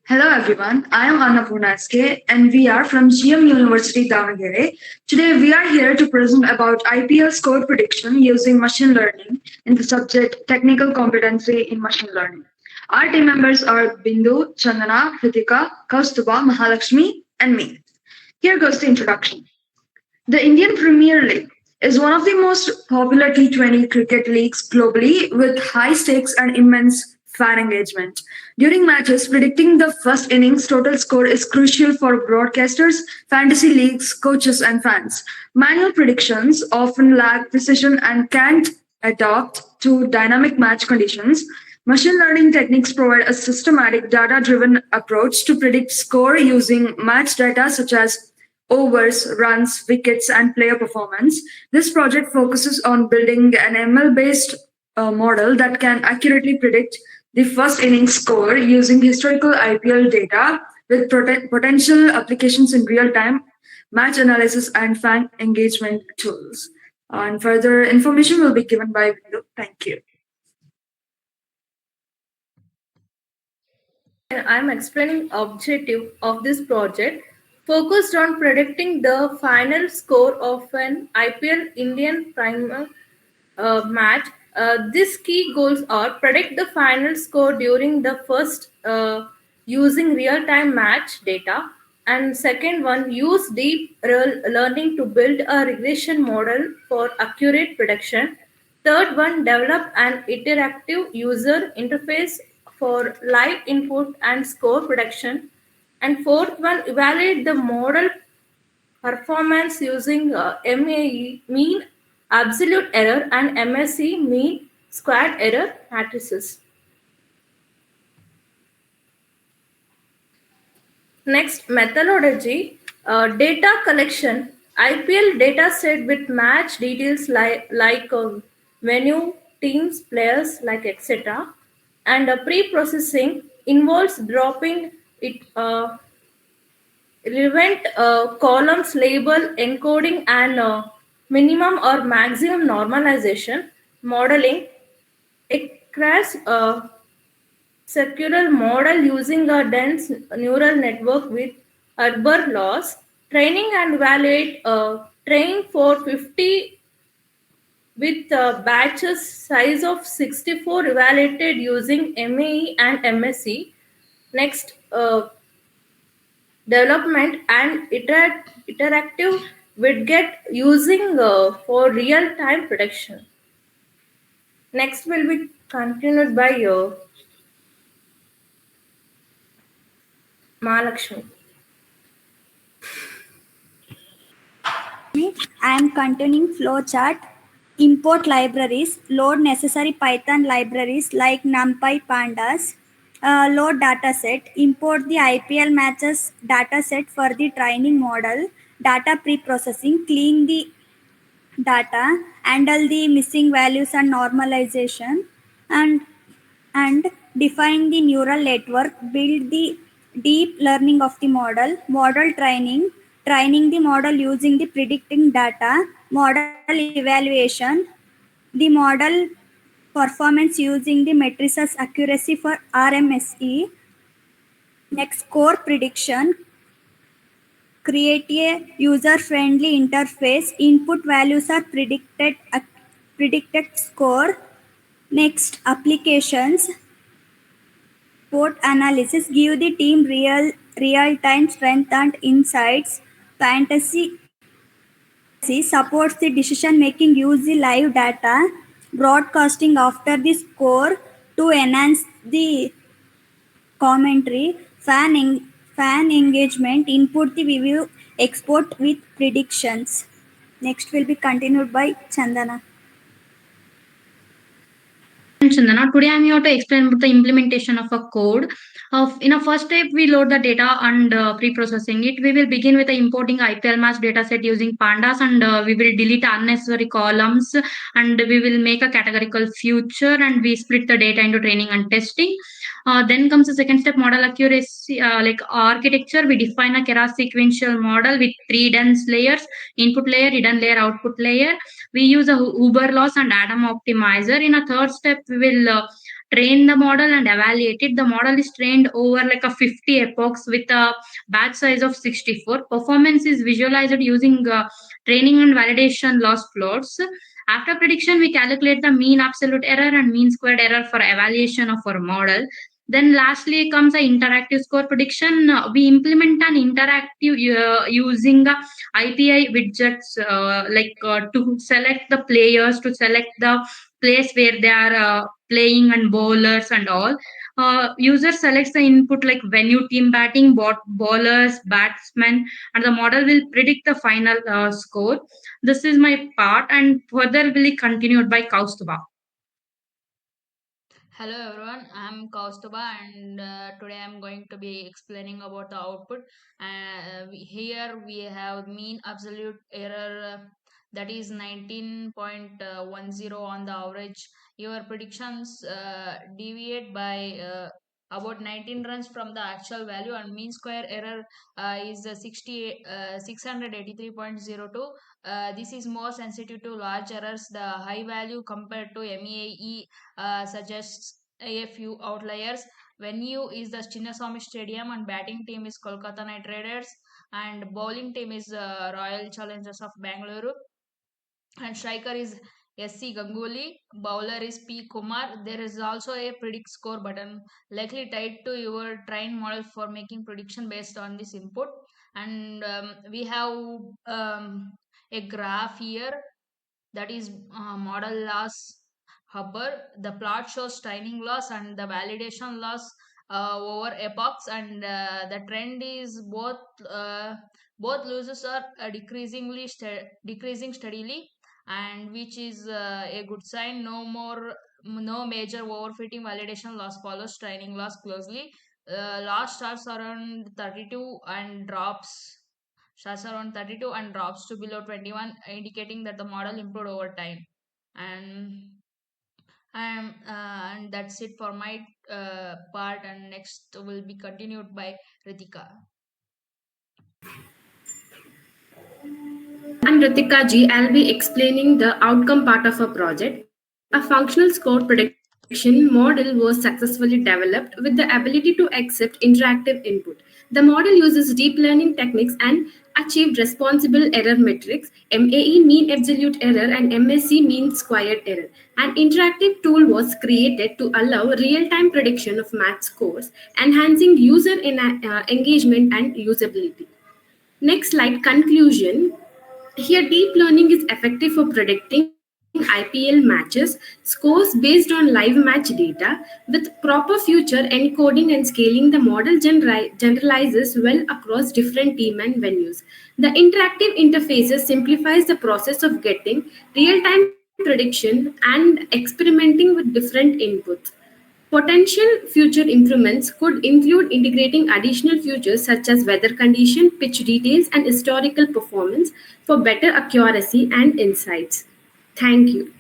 Hello everyone, I am Annapurna SK and we are from GM University Davangere. Today we are here to present about IPL score prediction using machine learning in the subject Technical Competency in Machine Learning. Our team members are Bindu, Chandana, Kritika, Kaustuba, Mahalakshmi and me. Here goes the introduction. The Indian Premier League is one of the most popular T20 cricket leagues globally with high stakes and immense fan engagement. During matches, predicting the first innings total score is crucial for broadcasters, fantasy leagues, coaches, and fans. Manual predictions often lack precision and can't adapt to dynamic match conditions. Machine learning techniques provide a systematic data driven approach to predict score using match data such as overs, runs, wickets, and player performance. This project focuses on building an ML based model that can accurately predict the first inning score using historical IPL data with potential applications in real time, match analysis, and fan engagement tools. And further information will be given by Vindu. Thank you. I'm explaining objective of this project focused on predicting the final score of an IPL Indian Premier match. These key goals are predict the final score during the first using real-time match data, and second one use deep learning to build a regression model for accurate prediction. Third one, develop an interactive user interface for live input and score prediction. And fourth one, evaluate the model performance using MAE, mean absolute error, and MSE, mean squared error matrices. Next, methodology, data collection. IPL data set with match details like venue, teams, players, like etc. And pre-processing involves dropping it relevant columns label encoding and minimum or maximum normalization modeling. It creates a circular model using a dense neural network with urban laws, training and evaluate train for 50 with batches size of 64 evaluated using MAE and MSE. Next, development and interactive widget using for real-time prediction. Next will be continued by Mahalakshmi. I am continuing flowchart. Import libraries, load necessary Python libraries like NumPy pandas, load dataset, import the IPL matches dataset for the training model, data pre-processing, clean the data, handle the missing values and normalization, and and define the neural network, build the deep learning of the model, model training, training the model using the predicting data, model evaluation, the model performance using the matrices accuracy for RMSE. Next, core prediction, create a user-friendly interface, input values are predicted score. Next, applications, Sport analysis give the team real-time strength and insights. Fantasy supports the decision making use the live data. Broadcasting after the score to enhance the commentary. Fan engagement input the review export with predictions. Next will be continued by Chandana. Chandana. Today I'm here to explain about the implementation of a code. In a first step, we load the data and pre-processing it. We will begin with the importing IPL match dataset using pandas, and we will delete unnecessary columns, and we will make a categorical future, and we split the data into training and testing. Then comes the second step, model accuracy, like architecture. We define a Keras sequential model with three dense layers: input layer, hidden layer, output layer. We use a Uber loss and Atom optimizer. In a third step, we will train the model and evaluate it. The model is trained over like a 50 epochs with a batch size of 64. Performance is visualized using training and validation loss plots. After prediction, we calculate the mean absolute error and mean squared error for evaluation of our model. Then lastly comes the interactive score prediction. We implement an interactive using IPI widgets to select the players, to select the place where they are playing and bowlers and all. User selects the input like venue, team batting, bowlers, batsmen, and the model will predict the final score. This is my part, and further will be continued by Kaustuba. Hello everyone, I'm Kaustuba and today I'm going to be explaining about the output. Here we have mean absolute error that is 19.10 on the average. Your predictions deviate by about 19 runs from the actual value, and mean square error is 683.02. This is more sensitive to large errors. The high value compared to MEAE suggests a few outliers. Venue is the Chinnaswamy Stadium, and batting team is Kolkata Knight Riders, and bowling team is Royal Challengers of Bangalore, and striker is SC Ganguly, bowler is P Kumar. There is also a predict score button likely tied to your train model for making prediction based on this input. And we have a graph here that is model loss Hubber. The plot shows training loss and the validation loss over epochs, and the trend is both losses are decreasing steadily, and which is a good sign. No major overfitting. Validation loss follows training loss closely. Loss starts around 32 and drops to below 21, indicating that the model improved over time. And and that's it for my part. And next will be continued by Ritika. I'm Ritika Ji. I'll be explaining the outcome part of a project. A functional score prediction model was successfully developed with the ability to accept interactive input. The model uses deep learning techniques and achieved responsible error metrics, MAE mean absolute error and MSE mean squared error. An interactive tool was created to allow real-time prediction of match scores, enhancing user engagement and usability. Next slide, conclusion. Here, deep learning is effective for predicting IPL matches, scores based on live match data. With proper future encoding and scaling, the model generalizes well across different team and venues. The interactive interfaces simplifies the process of getting real-time prediction and experimenting with different inputs. Potential future improvements could include integrating additional features such as weather condition, pitch details, and historical performance for better accuracy and insights. Thank you.